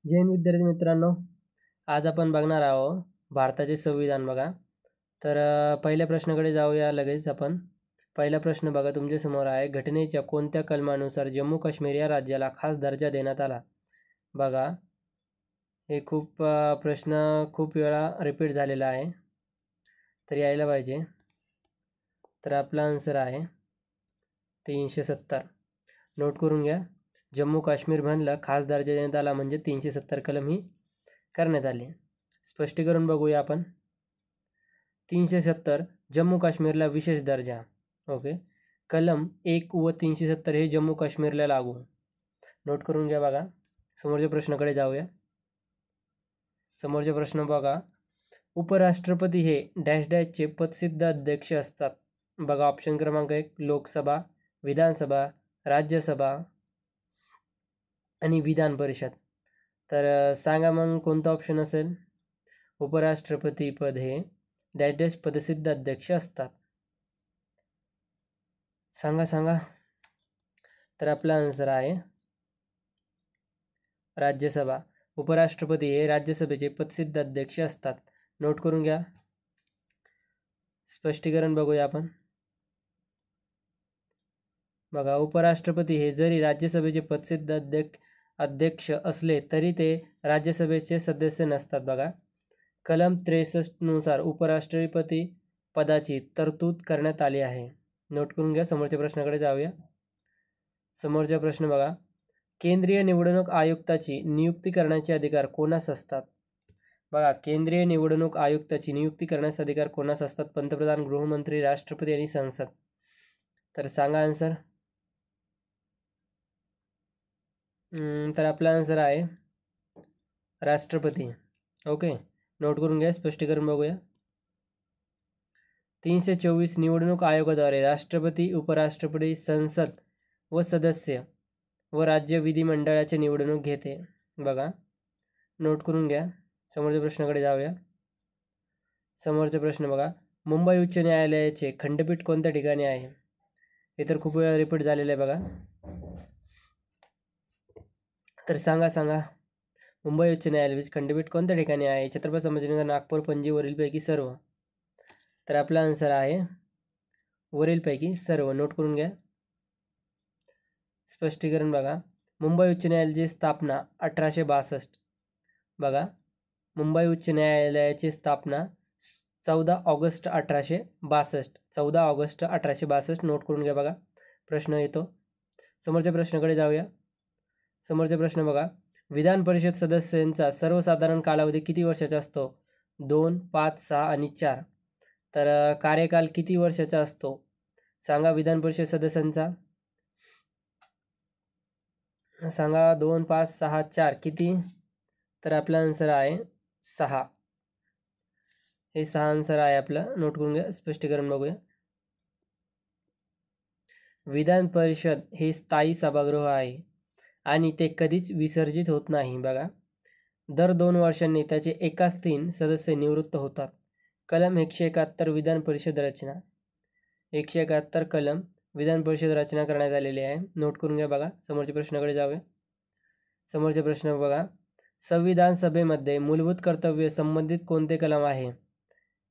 जय हिंद विद्यार्थी मित्रांनो, आज आपण बघणार आहोत भारताचे संविधान बघा. तर पहिल्या प्रश्नाकडे जाऊया लगेच आपण. पहिला प्रश्न बघा तुमच्यासमोर आहे. घटनेच्या कोणत्या कलमानुसार जम्मू काश्मीर या राज्याला खास दर्जा देण्यात आला? बघा, हे प्रश्न खूप वेळा रिपीट झालेला आहे, तर यायला पाहिजे. तर आपला आन्सर आहे 370. नोट करून घ्या. जम्मू काश्मीर म्हणलं खास दर्जा देण्यात आला म्हणजे 370 कलम ही करण्यात आली. स्पष्टीकरण बघूया आपण. 370 जम्मू काश्मीरला विशेष दर्जा. ओके, कलम 1 व 370 हे जम्मू काश्मीरला लागू. नोट करून घ्या. बघा, समोरच्या प्रश्नाकडे जाऊया. समोरचे प्रश्न बघा. उपराष्ट्रपती हे डॅश डॅशचे पदसिद्ध अध्यक्ष असतात. बघा, ऑप्शन क्रमांक 1 लोकसभा, विधानसभा, राज्यसभा आणि विधान परिषद. तर सांगा मग कोणता ऑप्शन असेल? उपराष्ट्रपती पद हे डॅश डॅश पदसिद्ध अध्यक्ष असतात. सांगा. तर आपला आन्सर आहे राज्यसभा. उपराष्ट्रपती हे राज्यसभेचे पदसिद्ध अध्यक्ष असतात. नोट करून घ्या. स्पष्टीकरण बघूया आपण. बघा, उपराष्ट्रपती हे जरी राज्यसभेचे पदसिद्ध अध्यक्ष असले तरी ते राज्यसभेचे सदस्य नसतात. बघा, कलम 63 नुसार उपराष्ट्रपती पदाची तरतूद करण्यात आली आहे. नोट करून घ्या. समोरच्या प्रश्नाकडे जाऊया. समोरचा प्रश्न बघा. केंद्रीय निवडणूक आयुक्ताची नियुक्ती करण्याचे अधिकार कोणास असतात? बघा, केंद्रीय निवडणूक आयुक्ताची नियुक्ती करण्याचे अधिकार कोणास असतात? पंतप्रधान, गृहमंत्री, राष्ट्रपती आणि संसद. तर सांगा आन्सर. तर आपला आन्सर आहे राष्ट्रपती. ओके, नोट करून घ्या. स्पष्टीकरण बघूया. 324 निवडणूक आयोगाद्वारे राष्ट्रपती, उपराष्ट्रपती, संसद व सदस्य व राज्य विधिमंडळाची निवडणूक घेते. बघा, नोट करून घ्या. समोरच्या प्रश्नाकडे जाऊया. समोरचा प्रश्न बघा. मुंबई उच्च न्यायालयाचे खंडपीठ कोणत्या ठिकाणी आहे? हे तर खूप वेळा रिपीट झालेलं आहे. बघा, तर सांगा. मुंबई उच्च न्यायालयाचे खंडपीठ कोणत्या ठिकाणी आहे? छत्रपती संभाजीनगर, नागपूर, पणजी, वरीलपैकी सर्व. तर आपला आन्सर आहे वरीलपैकी सर्व. नोट करून घ्या. स्पष्टीकरण बघा. मुंबई उच्च न्यायालयाची स्थापना 1862. बघा, मुंबई उच्च न्यायालयाची स्थापना 14 ऑगस्ट 1862. 14 ऑगस्ट 1862. नोट करून घ्या. बघा, प्रश्न येतो. समोरच्या प्रश्नाकडे जाऊया. समोरचा प्रश्न बघा. विधान परिषद सदस्यांचा सर्वसाधारण कालावधी किती वर्षाचा असतो? 2, 5, 6 आणि 4. तर कार्यकाल किती वर्षाचा असतो? सांगा विधान परिषद सदस्यांचा. सांगा 2, 5, 6, 4 किती? तर आपला आन्सर आहे 6. हे 6 आन्सर आहे आपलं. नोट करून घ्या. स्पष्टीकरण बघूया. विधान परिषद हे स्थायी सभागृह आहे आणि ते कधीच विसर्जित होत नाही. बघा, दर 2 वर्षांनी त्याचे एकाच 3 सदस्य निवृत्त होतात. कलम 171 विधान परिषद रचना. 171 कलम विधान परिषद रचना करण्यात आलेली आहे. नोट करून घ्या. बघा, समोरच्या प्रश्नाकडे जाऊया. समोरचे प्रश्न बघा. संविधान सभेमध्ये मूलभूत कर्तव्य संबंधित कोणते कलम आहे?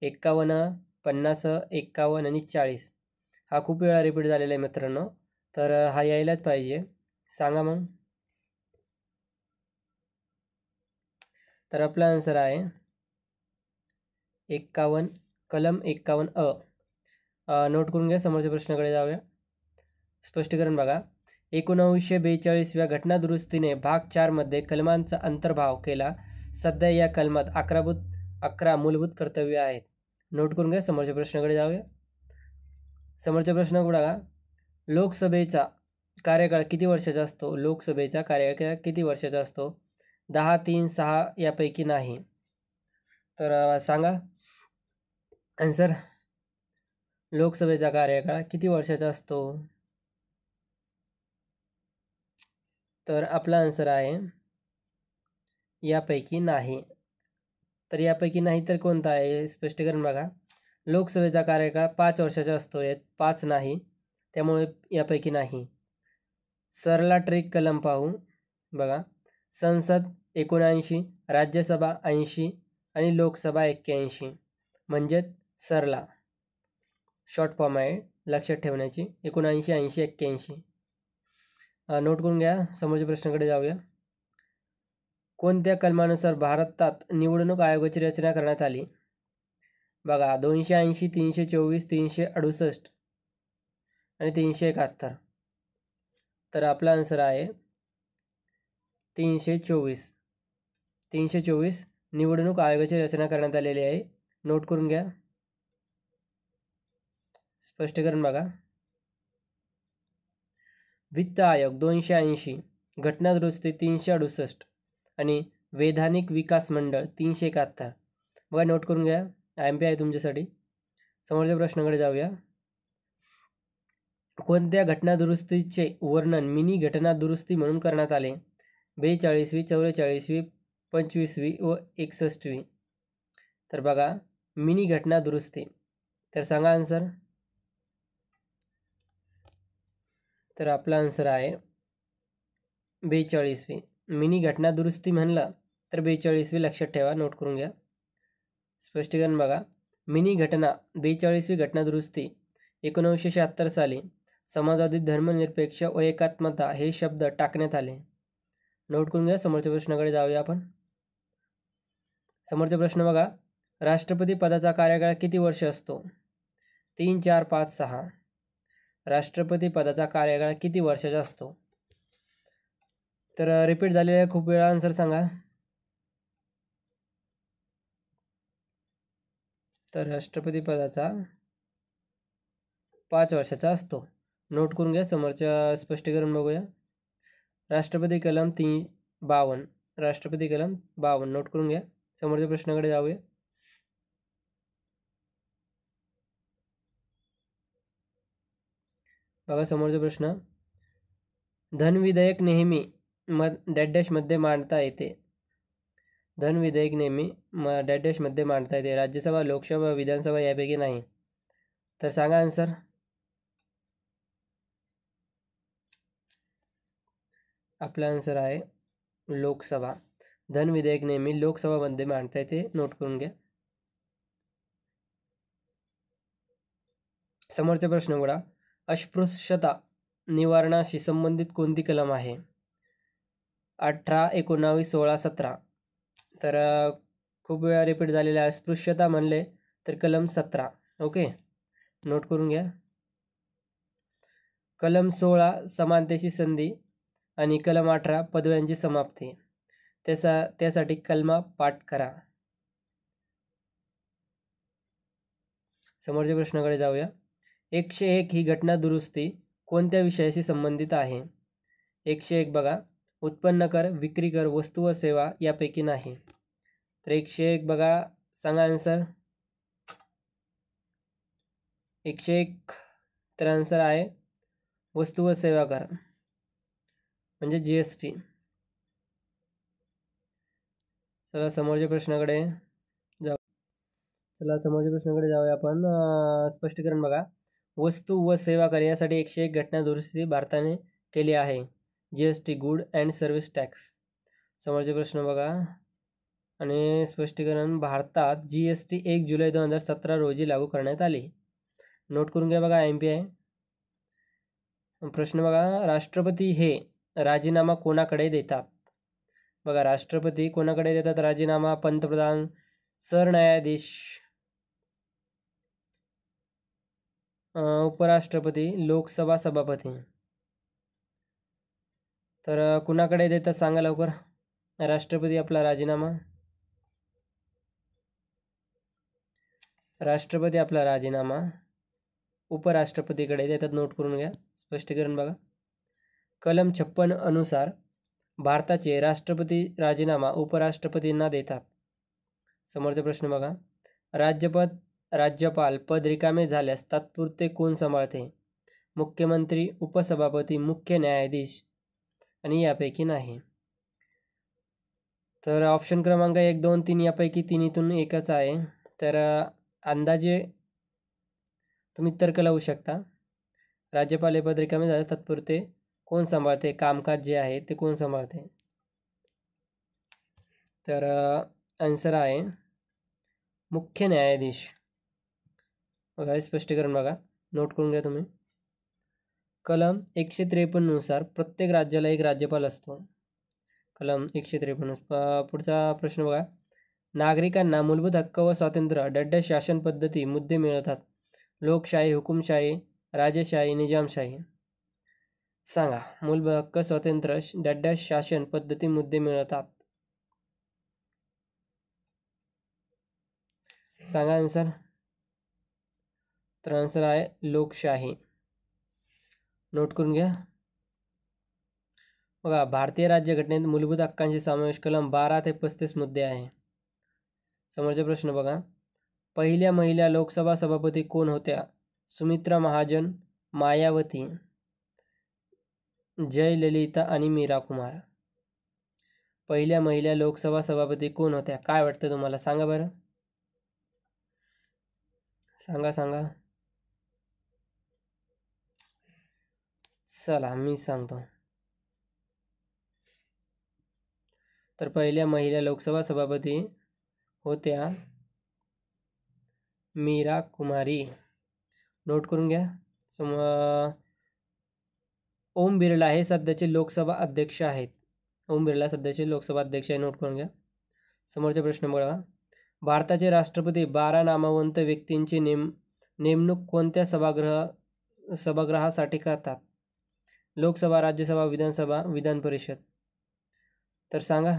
51, 50, 51 आणि 40. हा खूप वेळा रिपीट झालेला आहे मित्रांनो, तर हा यायलाच पाहिजे. सांगा मग. तर आपला आन्सर आहे 51, कलम 51 अ. नोट करून घ्या. समोरच्या प्रश्नाकडे जाऊया. स्पष्टीकरण बघा. 1942व्या घटनादुरुस्तीने भाग 4 मध्ये कलमांचा अंतर्भाव केला. सध्या या कलमात 11 मूलभूत कर्तव्य आहेत. नोट करून घ्या. समोरच्या प्रश्नाकडे जाऊया. समोरच्या प्रश्न बघा. लोकसभेचा कार्यकाळ किती वर्षाचा असतो? लोकसभेचा कार्यकाळ किती वर्षाचा असतो? 10, 3, 6 यापैकी नाही. तर सांगा आन्सर. लोकसभेचा कार्यकाळ किती वर्षाचा असतो? तर आपला आन्सर आहे यापैकी नाही. तर यापैकी नाही तर कोणता आहे? स्पष्टीकरण बघा. लोकसभेचा कार्यकाळ 5 वर्षाचा असतो. यात 5 नाही, त्यामुळे यापैकी नाही. सरला ट्रिक कलम पाहू. बघा, संसद 79, राज्यसभा 80 आणि लोकसभा 81. म्हणजेच सरला शॉर्ट फॉर्म आहे लक्षात ठेवण्याची. 79, 80, 81. नोट करून घ्या. समोरच्या प्रश्नाकडे जाऊया. कोणत्या कलमानुसार भारतात निवडणूक आयोगाची रचना करण्यात आली? बघा 280, 324, 368 आणि 371. तर आपला आन्सर आहे 324. 324 निवडणूक आयोगाची रचना करण्यात आलेली आहे. नोट करून घ्या. स्पष्टीकरण बघा. वित्त आयोग 280, घटना दुरुस्ती 368 आणि वैधानिक विकास मंडळ 371. बघा नोट करून घ्या. MP आहे तुमच्यासाठी. समोरच्या प्रश्नाकडे जाऊया. कोणत्या घटना दुरुस्तीचे वर्णन मिनी घटना दुरुस्ती म्हणून करण्यात आले? 42वी, 44वी, 25वी व 61वी. तर बघा मिनी घटना दुरुस्ती. तर सांगा आन्सर. तर आपला आन्सर आहे 42वी. मिनी घटना दुरुस्ती म्हणलं तर 42वी लक्षात ठेवा. नोट करून घ्या. स्पष्टीकरण बघा. मिनी घटना 42वी घटना दुरुस्ती 1976 साली समाजवादी, धर्मनिरपेक्ष व एकात्मता हे शब्द टाकण्यात आले. नोट करून घ्या. समोरच्या प्रश्नाकडे जाऊया आपण. समोरचा प्रश्न बघा. राष्ट्रपती पदाचा कार्यकाळ किती वर्ष असतो? 3, 4, 5, 6. राष्ट्रपती पदाचा कार्यकाळ किती वर्षाचा असतो? तर रिपीट झालेला खूप वेळा आन्सर सांगा. तर राष्ट्रपती पदाचा 5 वर्षाचा असतो. नोट करून घ्या. समोरच्या स्पष्टीकरण बघूया. राष्ट्रपती कलम 52. राष्ट्रपती कलम 52. नोट करून घ्या. समोरच्या प्रश्नाकडे जाऊया. बघा समोरचा प्रश्न. धन विधेयक नेहमी डॅशमध्ये मांडता येते. धन विधेयक नेहमी डॅशमध्ये मांडता येते. राज्यसभा, लोकसभा, विधानसभा यापैकी नाही. तर सांगा आन्सर. आपला आन्सर आहे लोकसभा. धन विधेयक नेहमी लोकसभामध्ये मांडता येते. नोट करून घ्या. समोरचा प्रश्न बघा. अस्पृश्यता निवारणाशी संबंधित कोणती कलम आहे? 18, 19, 16, 17. तर खूप वेळा रिपीट झालेला आहे. अस्पृश्यता म्हणले तर कलम 17. ओके. नोट करून घ्या. कलम 16 समानतेची संधी आणि कलम 18 पदव्यांची समाप्ती. त्यासाठी कलमा पाठ करा. समोरच्या प्रश्नाकडे जाऊया. 101 ही घटना दुरुस्ती कोणत्या विषयाशी संबंधित आहे? 101 बघा. उत्पन्न कर, विक्री कर, वस्तू व सेवा यापैकी नाही. तर 101 बघा. सांगा आन्सर. 101 तर आन्सर आहे वस्तू व सेवा कर म्हणजे GST. चला समोरच्या प्रश्नाकडे जाऊया आपण. स्पष्टीकरण बघा. वस्तू व सेवा कर यासाठी 101 घटना दुरुस्ती भारताने केली आहे. GST good and service tax. समोरचे प्रश्न बघा आणि स्पष्टीकरण. भारतात GST 1 जुलै 2017 रोजी लागू करण्यात आली. नोट करून घ्या. बघा MP आहे. प्रश्न बघा. राष्ट्रपती हे राजीनामा कोणाकडे देतात? बघा राष्ट्रपती कोणाकडे देतात राजीनामा? पंतप्रधान, सरन्यायाधीश, उपराष्ट्रपती, लोकसभा सभापती. तर कुणाकडे देतात सांगा लवकर. राष्ट्रपती आपला राजीनामा. राष्ट्रपती आपला राजीनामा उपराष्ट्रपतीकडे देतात. नोट करून घ्या. स्पष्टीकरण बघा. कलम 56 अनुसार भारताचे राष्ट्रपती राजीनामा उपराष्ट्रपतींना देतात. समोरचा प्रश्न बघा. राज्यपाल पद रिकामे झाल्यास तात्पुरते कोण सांभाळते? मुख्यमंत्री, उपसभापती, मुख्य न्यायाधीश आणि यापैकी नाही. तर ऑप्शन क्रमांक 1, 2, 3 यापैकी तिन्हीतून एकच आहे. तर अंदाजे तुम्ही तर्क लावू शकता. राज्यपाल हे पद रिकामे झाल्यास तात्पुरते कोण सांभाळते? कामकाज जे आहे ते कोण सांभाळते? तर आन्सर आहे मुख्य न्यायाधीश. बघा हे स्पष्टीकरण बघा, नोट करून घ्या तुम्ही. कलम 153 नुसार प्रत्येक राज्याला एक राज्यपाल असतो. कलम 153. पुढचा प्रश्न बघा. नागरिकांना मूलभूत हक्क व स्वातंत्र्य डड्ड शासन पद्धती मुद्दे मिळतात. लोकशाही, हुकुमशाही, राजेशाही, निजामशाही. सांगा. मूलभूत हक्क, स्वातंत्र्य, डड्ड शासन पद्धती मुद्दे मिळतात. सांगा आन्सर. तर आन्सर आहे लोकशाही. नोट करून घ्या. बघा भारतीय राज्यघटनेत मूलभूत हक्कांशी समावेश कलम 12 ते 35 मुद्दे आहे. समोरचे प्रश्न बघा. पहिल्या महिला लोकसभा सभापती कोण होत्या? सुमित्रा महाजन, मायावती, जयललिता आणि मीरा कुमार. पहिल्या महिला लोकसभा सभापती कोण होत्या? काय वाटतं तुम्हाला? सांगा बरं. सांगा सांगा. चला मी सांगतो. तर पहिल्या महिला लोकसभा सभापती होत्या मीरा कुमारी. नोट करून घ्या. ओम बिर्ला हे सध्याचे लोकसभा अध्यक्ष आहेत. ओम बिर्ला सध्याचे लोकसभा अध्यक्ष आहे. नोट करून घ्या. समोरचे प्रश्न बघा. भारताचे राष्ट्रपती 12 नामवंत व्यक्तींची नेमणूक कोणत्या सभागृहासाठी करतात? लोकसभा, राज्यसभा, विधानसभा, विधान परिषद. तर सांगा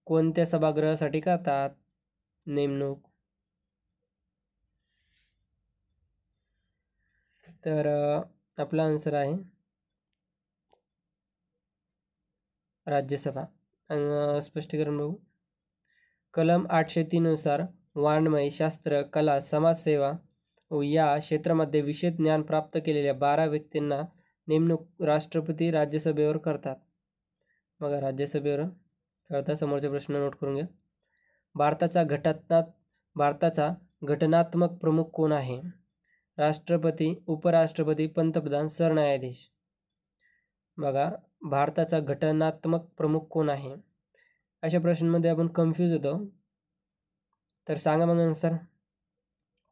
कोणत्या सभागृहासाठी करतात नेमणूक? तर आपला आन्सर आहे राज्यसभा. स्पष्टीकरण बघू. कलम 803 नुसार वाङ्मय, शास्त्र, कला, समाजसेवा या क्षेत्रामध्ये विशेष ज्ञान प्राप्त केलेल्या 12 व्यक्तींना नेमणूक राष्ट्रपती राज्यसभेवर करतात. बघा राज्यसभेवर करतात. समोरचे प्रश्न नोट करून घ्या. भारताचा घटनात्मक प्रमुख कोण आहे? राष्ट्रपती, उपराष्ट्रपती, पंतप्रधान, सरन्यायाधीश. बघा भारताचा घटनात्मक प्रमुख कोण आहे? अशा प्रश्नांमध्ये आपण कन्फ्यूज होतो. तर सांगा मग आन्सर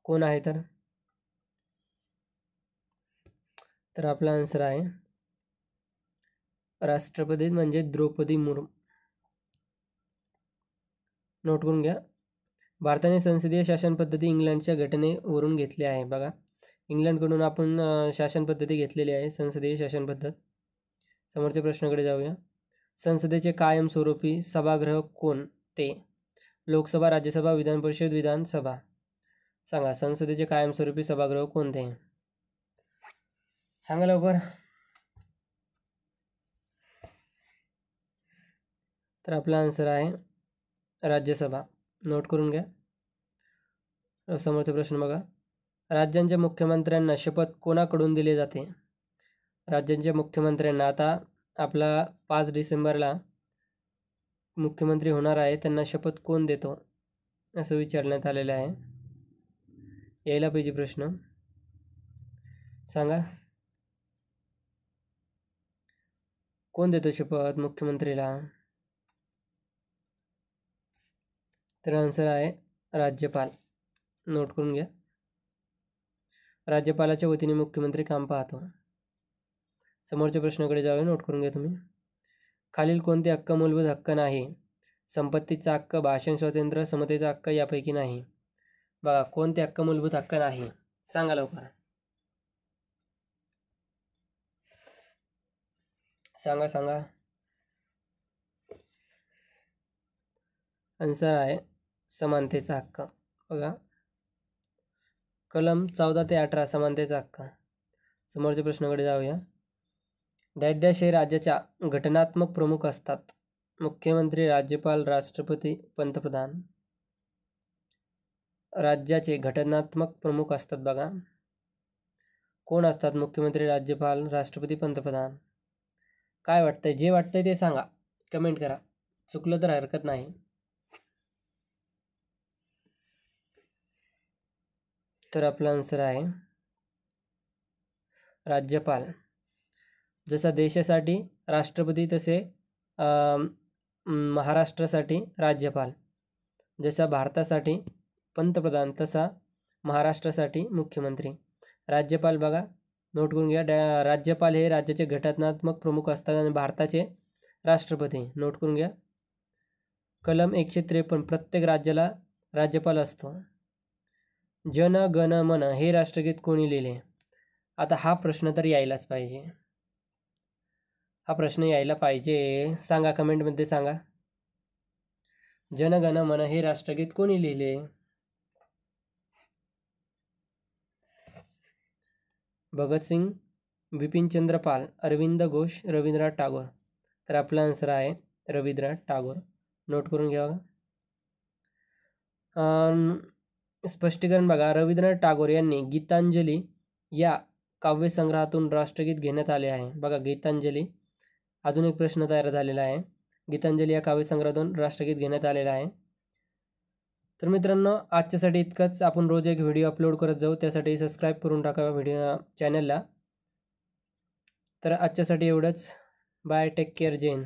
कोण आहे? तर आपला आन्सर आहे राष्ट्रपती म्हणजे द्रौपदी मुर्मू. नोट करून घ्या. भारताने संसदीय शासन पद्धती इंग्लंडच्या घटनेवरून घेतली आहे. बघा इंग्लंडकडून आपण शासन पद्धती घेतलेली आहे, संसदीय शासन पद्धत. समोरच्या प्रश्नाकडे जाऊया. संसदेचे कायमस्वरूपी सभागृह कोणते? लोकसभा, राज्यसभा, विधान परिषद, विधानसभा. सांगा संसदेचे कायमस्वरूपी सभागृह कोणते? सांगा लवकर. तर आपला आन्सर आहे राज्यसभा. नोट करून घ्या. समोरचा प्रश्न बघा. राज्यांच्या मुख्यमंत्र्यांना शपथ कोणाकडून दिली जाते? राज्यांच्या मुख्यमंत्र्यांना आता आपला 5 डिसेंबरला मुख्यमंत्री होणार आहे, त्यांना शपथ कोण देतो असं विचारण्यात आलेलं आहे. यायला पाहिजे प्रश्न. सांगा कोण देतो शपथ मुख्यमंत्रीला? तर आन्सर आहे राज्यपाल. नोट करून घ्या. राज्यपालाच्या वतीने मुख्यमंत्री काम पाहतो. समोरच्या प्रश्नाकडे जाऊया. नोट करून घ्या तुम्ही. खालील कोणते हक्क मूलभूत हक्क नाही? संपत्तीचा हक्क, भाषण स्वातंत्र्य, समतेचा हक्क यापैकी नाही. बघा कोणते हक्क मूलभूत हक्क नाही? सांगा लवकर. सांगा सांगा. आन्सर आहे समानतेचा हक्क. बघा कलम 14 ते 18 समानतेचा हक्क. समोरच्या प्रश्नाकडे जाऊया. डॅश हे राज्याच्या घटनात्मक प्रमुख असतात? मुख्यमंत्री, राज्यपाल, राष्ट्रपती, पंतप्रधान. राज्याचे घटनात्मक प्रमुख असतात. बघा कोण असतात? मुख्यमंत्री, राज्यपाल, राष्ट्रपती, पंतप्रधान. काय वाटतंय? जे वाटतंय ते सांगा, कमेंट करा. चुकलं तर हरकत नाही. तर आपला आन्सर आहे राज्यपाल. जसा देशासाठी राष्ट्रपती तसे महाराष्ट्रासाठी राज्यपाल, जसा भारतासाठी पंतप्रधान तसा महाराष्ट्रासाठी मुख्यमंत्री. राज्यपाल बघा नोट करून घ्या, राज्यपाल हे राज्याचे घटनात्मक प्रमुख असतात आणि भारताचे राष्ट्रपती. नोट करून घ्या. कलम 153 प्रत्येक राज्याला राज्यपाल असतो. जन गण मन हे राष्ट्रगीत कोणी लिहिले? आता हा प्रश्न तर यायलाच पाहिजे, हा प्रश्न यायला पाहिजे. सांगा कमेंटमध्ये सांगा, जन गण मन हे राष्ट्रगीत कोणी लिहिले? भगतसिंग, बिपिनचंद्र पाल, अरविंद घोष, रवींद्रनाथ टागोर. तर आपला आन्सर आहे रवींद्रनाथ टागोर. नोट करून घ्या. स्पष्टीकरण बघा, रवींद्रनाथ टागोर यांनी गीतांजली या काव्यसंग्रहातून राष्ट्रगीत घेण्यात आले आहे. बघा गीतांजली, अजून एक प्रश्न तयार झालेला आहे. गीतांजली या काव्यसंग्रहातून राष्ट्रगीत घेण्यात आलेलं आहे. तर मित्रांनो आजच्यासाठी इतकंच. आपण रोज एक व्हिडिओ अपलोड करत जाऊ, त्यासाठी सबस्क्राईब करून टाका व्हिडिओ चॅनलला. तर आजच्यासाठी एवढंच. बाय, टेक केअर, जय हिंद.